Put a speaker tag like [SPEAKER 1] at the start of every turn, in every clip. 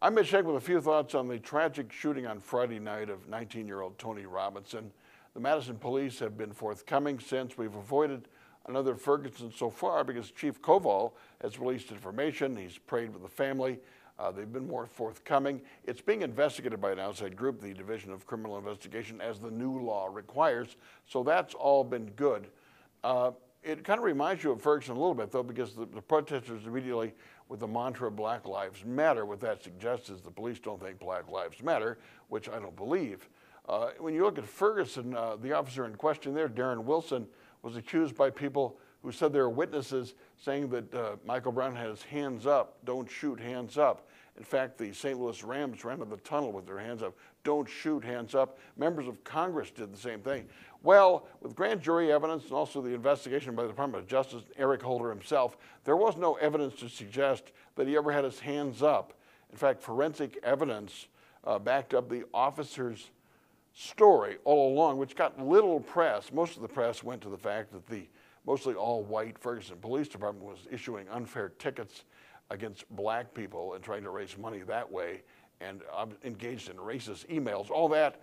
[SPEAKER 1] I'm Mitch Henck with a few thoughts on the tragic shooting on Friday night of 19-year-old Tony Robinson. The Madison police have been forthcoming since. We've avoided another Ferguson so far because Chief Koval has released information. He's prayed with the family. They've been more forthcoming. It's being investigated by an outside group, the Division of Criminal Investigation, as the new law requires. So that's all been good. It kind of reminds you of Ferguson a little bit, though, because the protesters immediately, with the mantra Black Lives Matter, what that suggests is the police don't think Black Lives Matter, which I don't believe. When you look at Ferguson, the officer in question there, Darren Wilson, was accused by people who said they were witnesses saying that Michael Brown had his hands up, don't shoot, hands up. In fact, the St. Louis Rams ran to the tunnel with their hands up, don't shoot, hands up. Members of Congress did the same thing. Well, with grand jury evidence and also the investigation by the Department of Justice, Eric Holder himself, there was no evidence to suggest that he ever had his hands up. In fact, forensic evidence backed up the officer's story all along, which got little press. Most of the press went to the fact that the mostly all-white Ferguson Police Department was issuing unfair tickets against black people and trying to raise money that way, and engaged in racist emails. All that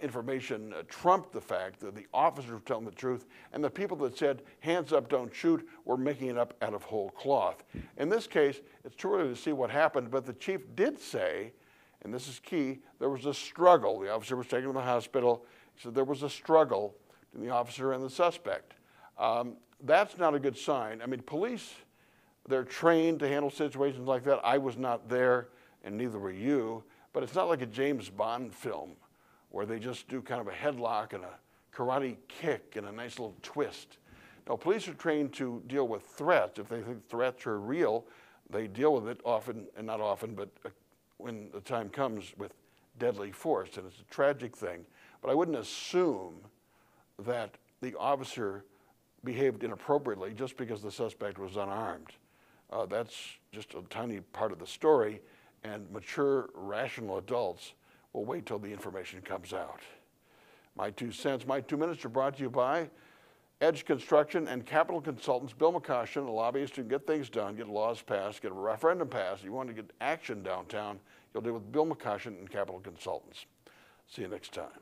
[SPEAKER 1] information trumped the fact that the officers were telling the truth, and the people that said, hands up, don't shoot, were making it up out of whole cloth. In this case, it's too early to see what happened, but the chief did say, and this is key, there was a struggle. The officer was taken to the hospital. He said there was a struggle between the officer and the suspect. That's not a good sign. I mean, police, they're trained to handle situations like that. I was not there, and neither were you, but it's not like a James Bond film where they just do kind of a headlock and a karate kick and a nice little twist. No, police are trained to deal with threats. If they think threats are real, they deal with it often, and not often, but when the time comes, with deadly force, and it's a tragic thing. But I wouldn't assume that the officer behaved inappropriately just because the suspect was unarmed. That's just a tiny part of the story, and mature, rational adults will wait till the information comes out. My 2 cents, my 2 minutes are brought to you by Edge Construction and Capital Consultants. Bill McCoshen, a lobbyist who can get things done, get laws passed, get a referendum passed. If you want to get action downtown, you'll deal with Bill McCoshen and Capital Consultants. See you next time.